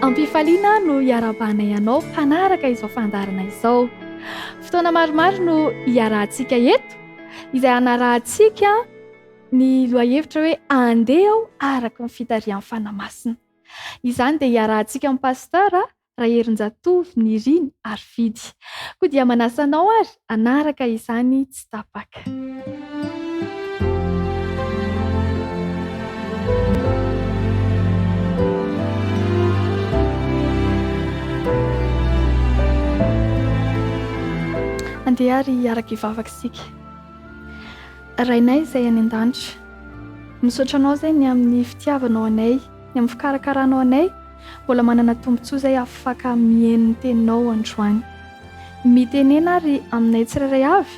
ampifaliana no hiarabanay ianao mpanaraka izao fandarana izao. Fotoana maromaro no hiarahantsika eto izay hanarahantsika ny lohahevitra hoe andeha aho araka ny fitarian'ny fanamasina. Izany dia hiarahantsika amin'ny pastora Raherin-Jatovo Niriny Arfidy. Koa dia manasa anao ary hanaraka izany tsy tapaka. Andeha ary araka ivavaka isika. Rainay izay any an-danitra, misaotra anao izay ny amin'ny fitiavanao anay, ny amin'ny fikarakaranao anay, mbola manana tombontsoa izay afaka mihaino ny teninao androany. Mitenena ary aminay tsirairay avy,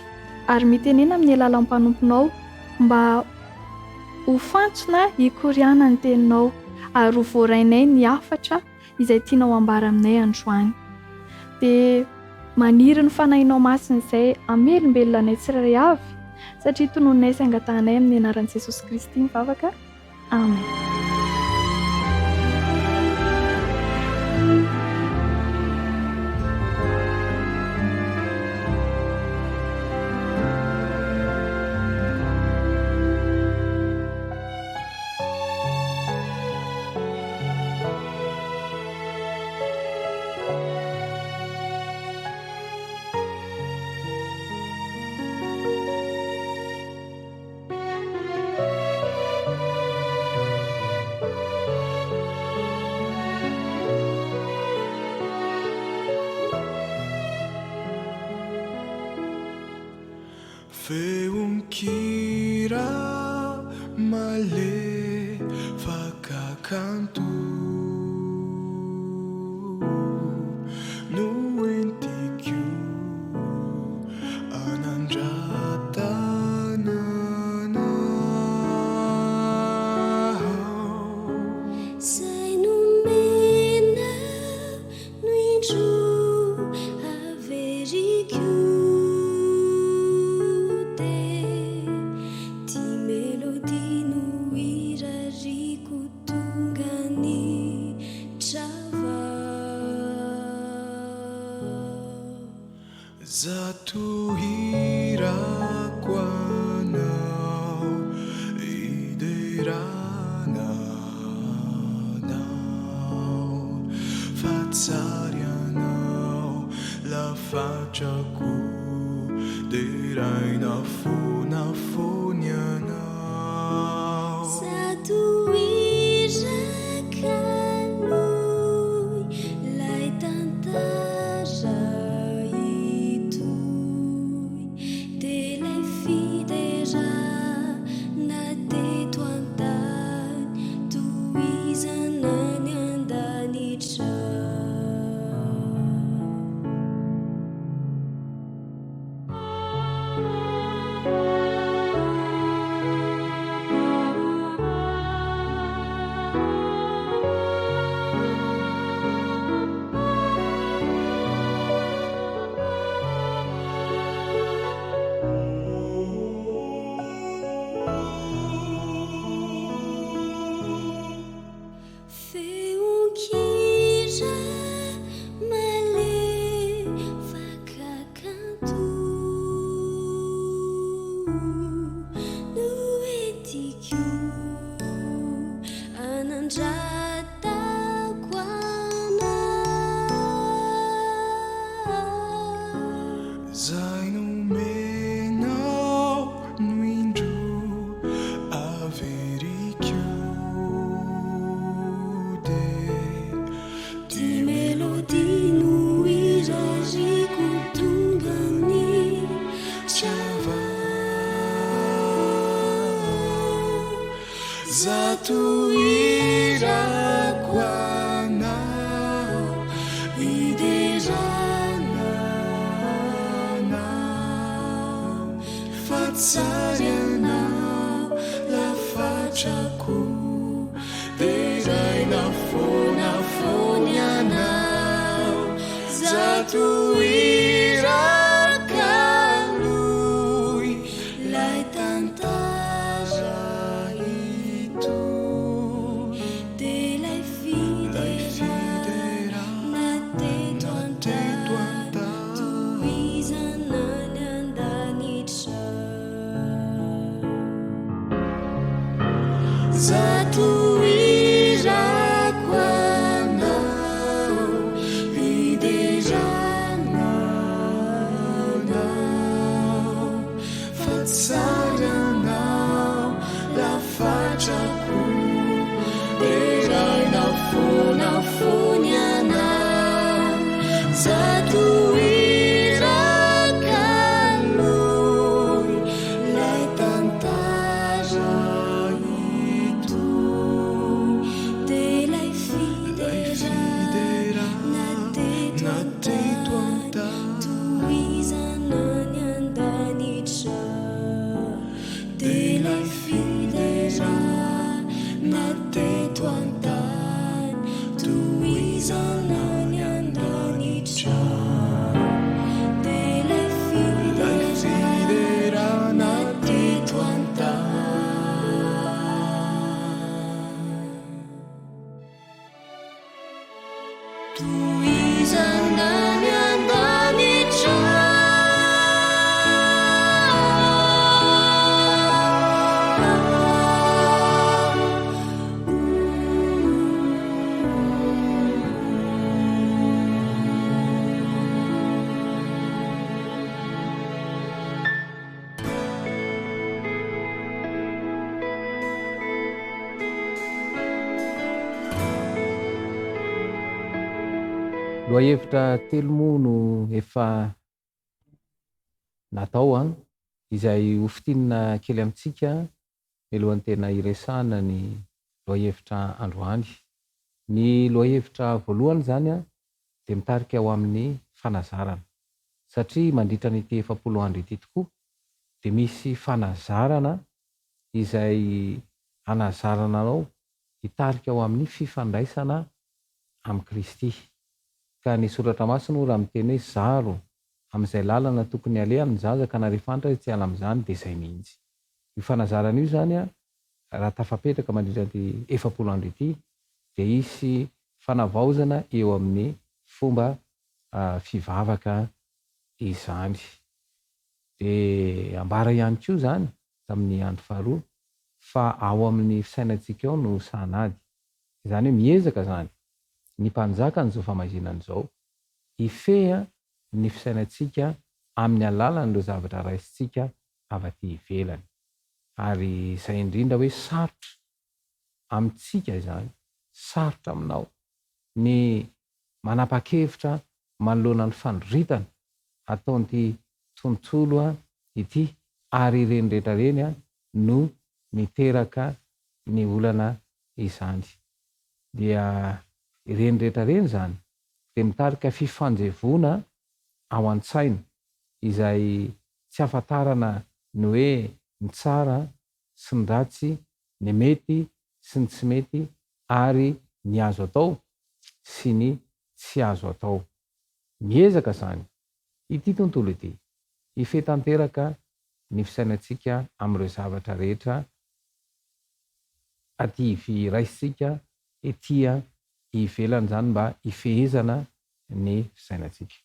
ary mitenena amin'ny alalan'ny mpanomponao mba ho fantsona hikoriana ny teninao ary ho voarainay ny hafatra izay tianao ambara aminay androany. Dia maniry ny fanahinao masina izay amelombelona anay tsirairay avy, satria tonononay sy angatanay amin'ny anaran'i Jesosy Kristy mivavaka. Amen. Feonkira malefaka kanto no entiko anandratanana Sai nomena no indro averiko Zato hirako anao iderananao fatsary anao lafatrako deraina fonafony anao Zato iraka noi lay tantara Zay nomenao no indro averiko Ty melody no irariko tonga ny Chava Zato irako anao iderananao fatsary anao lafatrako deraina fonafony anao Zato iraka lui lay tantara ito de lay fidera fatsaranao lafatrako eraina fonafonyanao zato irakaloy lay tantara itoy de lay fidera nateto antany toizana ny andanitra de lay fidera nateto antany toizana ny andanitra de lay fidera nateto antany toizana ny andanitra loahevitra telomono efa natao izay hofitinina kely amintsika milohan'ny tena iresahana ny loahevitra androany. Ny loahevitra voalohany zany dia mitarika ao amin'ny fanazarana, satria mandritra n'ity 100 andro ity tokoa dia misy fanazarana izay anazarananao hitarika ao amin'ny fifandraisana amin'ny Kristy. Ka ny soratra masina raha miteny hoe zaro amin'izay lalana tokony alehan'ny zaza ka narefantatra tsy ala amin'izany dia izay mihitsy. Io fanazarana io zany raha tafapetraka mandritra ny 100 andro ity dia isy fanavaozana eo amin'ny fomba fivavaka izany. Dia ambara ihany koa zany tamin'ny andro faharoa fa ao amin'ny fisainantsika ao no sanady. Izany hoe miezaka zany ny mpanjaka n'izao famazinana izao ifeha ny fisainantsika amin'ny alalan'ireo zavatra raisintsika avy aty ivelany. Ary izay indrindra hoe sarotra amintsika izany, sarotra aminao ny manapa-kevitra manoloana ny fandritana ataon'ity tontolo ity, ary ireny rehetra reny no miteraka ny olana izany. Dia ireny rehetra reny zany dia mitarika fifanjevona ao an-tsaina izay tsy afantarana ny hoe ny tsara sy ny ratsy, ny mety sy ny tsy mety, ary ny azo atao sy ny tsy azo atao. Miezaka zany ity tontolo ity ifetanteraka ny fisainantsika amin'ireo zavatra rehetra aty raisintsika etya ivelany zany mba ifehezana ny fisainantsika.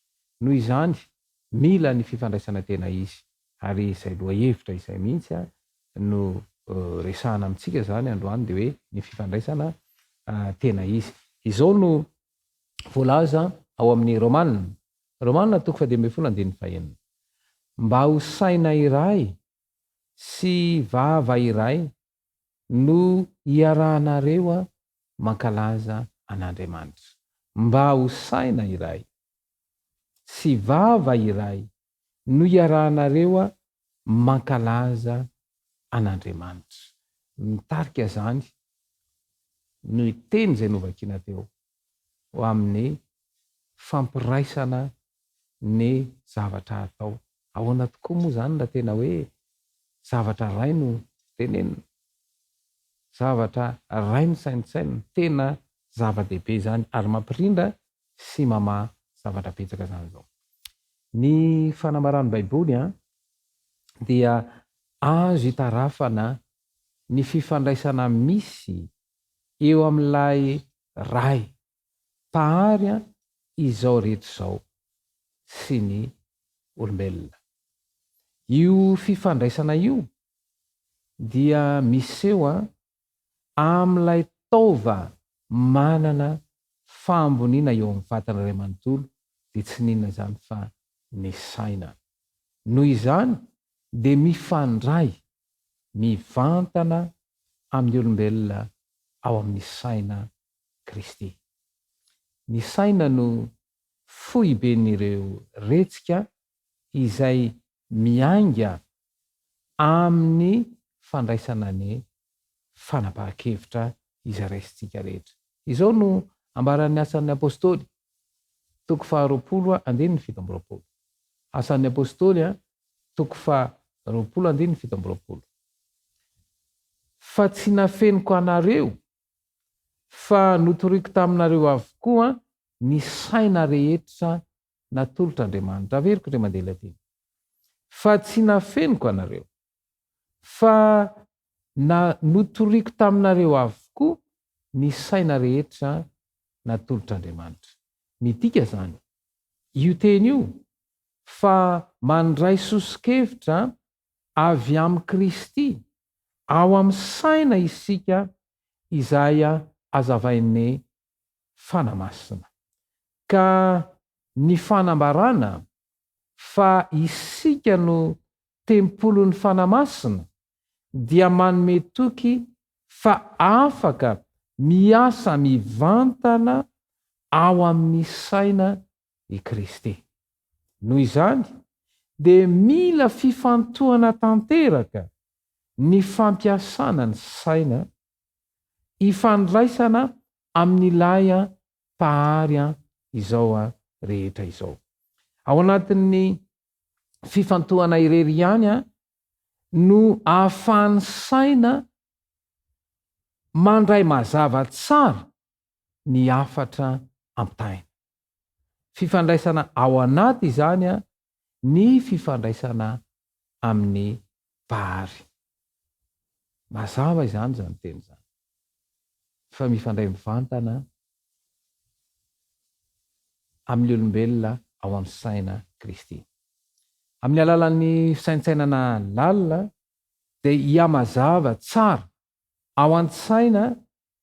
Noho izany mila ny fifandraisana tena izy, ary izay loahevitra izay mihitsy no resahana amintsika zany androany dia hoe ny fifandraisana tena izy. Izao no voalaza ao amin'ny Romanina 12:21 mba ho saina iray sy vava iray no iarahanareo mankalaza an'Andriamanitra. Mba ho saina iray sy vava iray no iarahanareo mankalaza an'Andriamanitra. Mitarika zany no iteny izay novakina teo ho amin'ny fampiraisana ny zavatra atao. Ahoana tokoa moa zany raha tena hoe zavatra ray no tenenina, zavatra ray no sainsaina, tena zava-dehibe zany ary mampirindra sy mamaha zavatra betsaka zany zao. Ny fanambarany Baiboly dia azo hitarafana ny fifandraisana misy eo amin'ilay ray pahary izao rehetra izao sy ny olombelona. Io fifandraisana io dia miseho amin'ilay taova manana fahamboniana eo amin'ny vatana iray manontolo dia tsy ninona zany fa ny saina. Noho izany dia mifandray mivantana amin'ny olombelona ao amin'ny saina Kristy. Ny saina no foiben'ireo retsika izay mianga amin'ny fandraisana ny fanapahan-kevitra izay raisintsika rehetra. Izao no ambaran'ny asan'ny apôstôly, toko 20:7. Asan'ny apôstôly toko 20:7. Fa tsy nafeniko anareo, fa notoriako taminareo avokoa ny saina rehetra natolotr'Andriamanitra. Averiko re mandela ty. Fa tsy nafeniko anareo, fa notoriako taminareo avokoa ny saina rehetra natolotr'Andriamanitra. Midika zany io teny io fa mandray sosikevitra avy amin'ny Kristy ao amin'ny saina isika izay azavain'ny fanamasina, ka ny fanambarana fa isika no tempolon'ny fanamasina dia manome toky fa afaka miasa mivantana ao amin'ny saina i Kristy. Noho izany dia mila fifantohana tanteraka ny fampiasana ny saina ifandraisana amin'ny laya pahary izao rehetra izao. Ao anatin'ny fifantohana irery ihany no ahafahan'ny saina mandray mazava tsara ny afatra ampitaina. Fifandraisana ao anaty izany ny fifandraisana amin'ny pahary. Mazava izany zany teny zany. Fa mifandray mivantana amin'ny olombelona ao amin'ny saina Kristy. Amin'ny alalan'ny fisaintsainana lalina dia iamazava tsara ao an-tsaina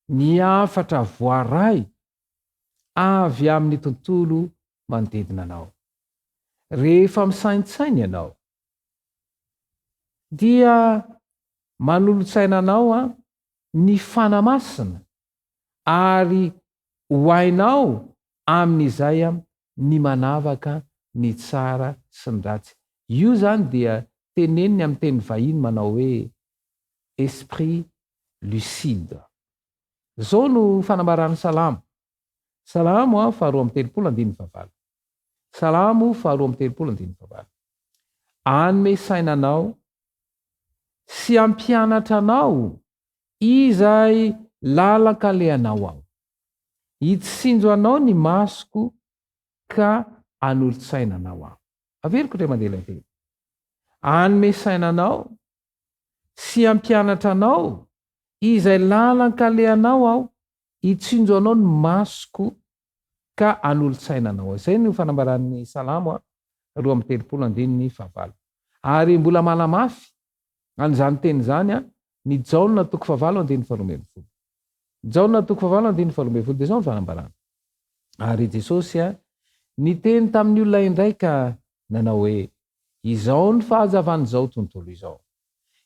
ny afatra voaray avy amin'ny tontolo manodidina anao. Rehefa misaintsaina ianao dia manolotsaina anao ny fanamasina ary hoainao amin'izay ny manavaka ny tsara sy ny ratsy. Io zany dia teneniny amin'ny teny vahiny manao hoe esprit lucide. Zao no fanambarany Salamo. Salamo 2:3-9. Salamo 2:3-9. Anome sainanao sy ampianatra anao izay lalaka lehanao ao. Hitsinjo anao ny masoko ka anolo-tsainanao aho. Averiko re mandela teny. Anome sainanao sy ampianatra anao izay lalaka lehanao aho. Hitsinjo anao ny masoko ka anolo-tsainanao. Izay no fanambaran'ny Salamo 2:3-9. Ary mbola manamafy an'izany teny zany ny Jaona 5:12. Jaona 5:12 dia zao ny fanambarana. Ary Jesosy niteny tamin'ny olona indray ka nanao hoe izao ny fahazavan'izao tontolo izao.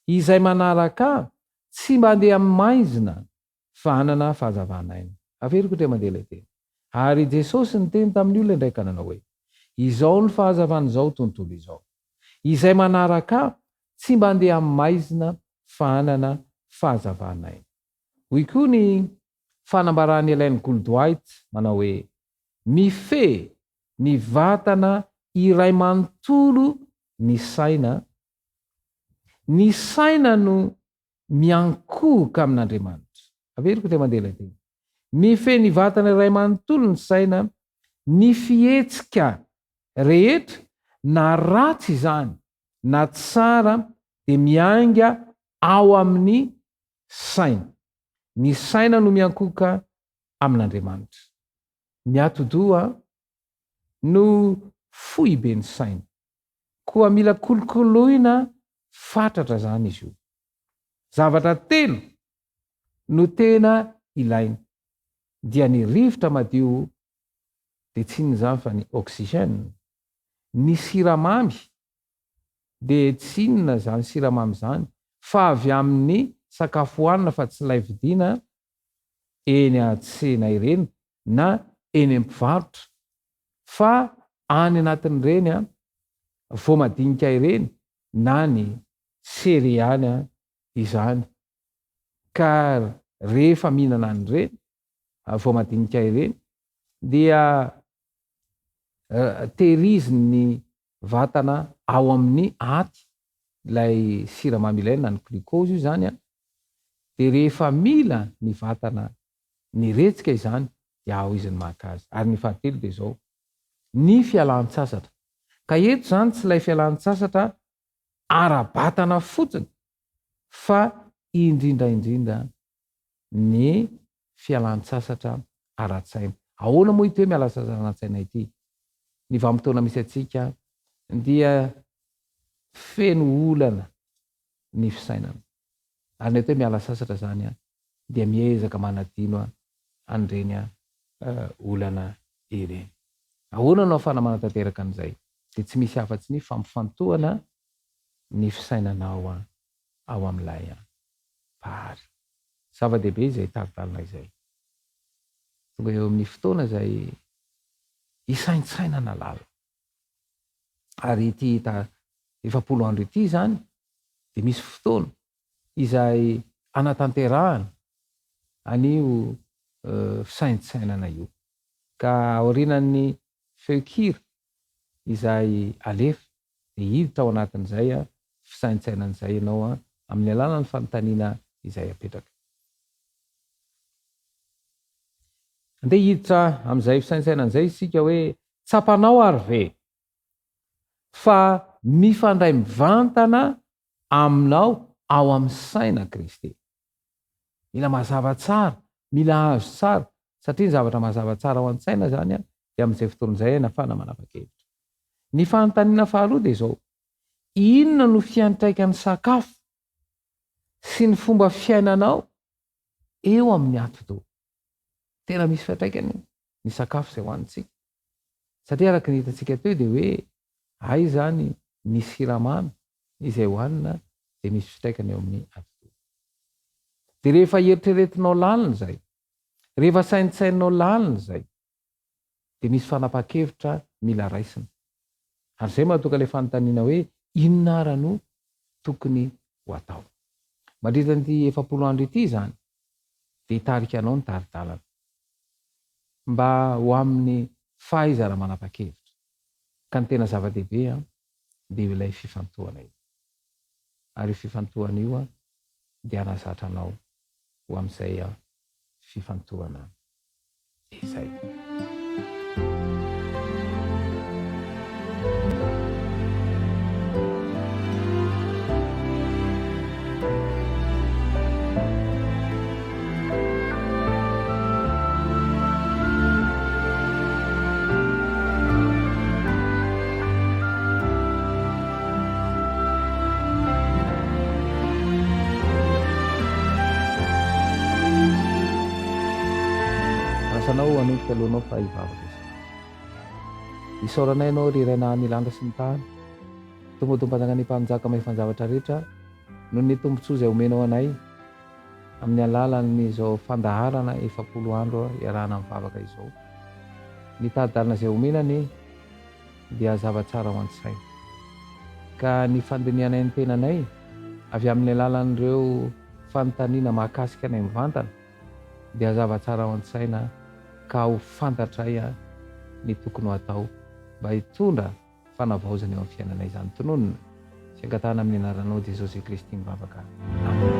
Izay manaraka tsy mandeha amin'ny maizina fa hanana fahazavana aina. Averiko tre mandela teny. Ary Jesosy niteny tamin'ny olona indray ka nanao hoe izao ny fahazavan'izao tontolo izao. Izay manaraka tsy mandeha amin'ny maizina fa hanana fahazavana aina. Hoy koa ny fanambarany Ellen G. White manao hoe mife ny vatana iray manontolo ny saina. Ny saina no miankohoka amin'Andriamanitra. Averiko te mandela teny. Mife ny vatana iray manontolo ny saina, ny fihetsika rehetra na ratsy izany na tsara dia mianga ao amin'ny saina. Ny saina no miankohoka amin'Andriamanitra. Ny ati-doha no fohy be ny saina, koa mila kolokoloina fatratra zany izy io. Zavatra telo no tena ilaina, dia ny rivotra madio dia tsy ny zany fa ny oxygène, ny siramamy dia tsy inona zany siramamy zany fa avy amin'ny sakafo hoanina fa tsy ilay vidiana eny atsena ireny na eny am-pivarotra fa any anatin'ireny voamadinika ireny na ny serealy izany. Ka rehefa mihinana an'ireny voamadinika ireny dia tehiriziny ny vatana ao amin'ny aty ilay siramamy ilaina na ny glukôzy io zany dia rehefa mila ny vatana ny retsika izany dia ao izy ny maka azy. Ary ny fahatelo dia zao ny fialan-tsasatra. Ka eto zany tsy ilay fialan-tsasatra ara-batana fotsiny fa indrindraindrindra ny fialan-tsasatra ara-tsaina. Ahoana moa ity hoe miala sasatra ara-tsaina ity? Ny vanim-potoana misy atsika dia feno olana ny fisainana. Ary ny atao hoe miala sasatra zany dia miezaka manadino an'ireny olana ireny. Ahoana no ahafana manatanteraka an'izay? Dia tsy misy afa-tsy ny fampifantohana ny fisainanao ao amin'ilay vary. Zava-dehibe izay taridalina izay. Tonga eo amin'ny fotoana izay isaintsainana lala. Ary ity 100 andro ity zany dia misy fotoana izay anatanterahana an'io fisaintsainana io. Ka aorianan'ny feokira izay alefa dia hiditra ao anatin'izay fisaintsainana izay ianao amin'ny alalan'ny fanontaniana izay apetraka. Andeha hiditra amin'izay fisaintsainana izay isika hoe tsapanao ary ve fa mifandray mivantana aminao ao amin'ny saina Kristy. Mila mazava tsara, mila azo tsara satria ny zavatra mazava tsara ao an-tsaina zany dia amin'izay fotoana izay nafana manapa-kevitra. Ny fanontaniana faharoa dia izao: inona no fiantraikan'ny sakafo sy ny fomba fiainanao eo amin'ny ati-doha? Tena misy fiantraikany ny sakafo izay hoanintsika. Satria araka ny hitantsika teo dia hoe ay zany ny siramamy izay hoanina dia misy fiantraikany eo amin'ny ati-doha. Dia rehefa eritreretinao lalina izay, rehefa saintsainao lalina izay, dia misy fanapa-kevitra mila raisina. Ary izay mahatonga ilay fanontaniana hoe inona ary no tokony ho atao? Mandritra ny 100 andro ity zany dia hitarika anao ny taridalana mba ho amin'ny fahaizana manapa-kevitra. Ka ny tena zava-dehibe dia ilay fifantohana io. Ary io fifantohana io dia hanazatra anao ho amin'izay fifantohana izay. Anao anotika alohanao fa hivavaka izy. Isaoranay ianao riraina ny langa sy ny tany. Tombotompanjaka ny mpanjaka amin'ny fanjavatra rehetra noho ny tombontsoa izay omenao anay amin'ny alalan'izao fandaharana 100 andro iarahana mivavaka izao. Ny taridalina izay omenany dia zava-tsara ho an-tsaina. Ka ny fandinianay ny tenanay avy amin'ny alalan'ireo fanontaniana mahakasika anay mivantana dia zava-tsara ho an-tsaina ka ho fantatray ny tokony ho atao mba hitondra fanavaozana eo amin'ny fiainanay izany. Tononona sy angatahana amin'ny anaranao Jesosy Kristy mivavaka. Amen.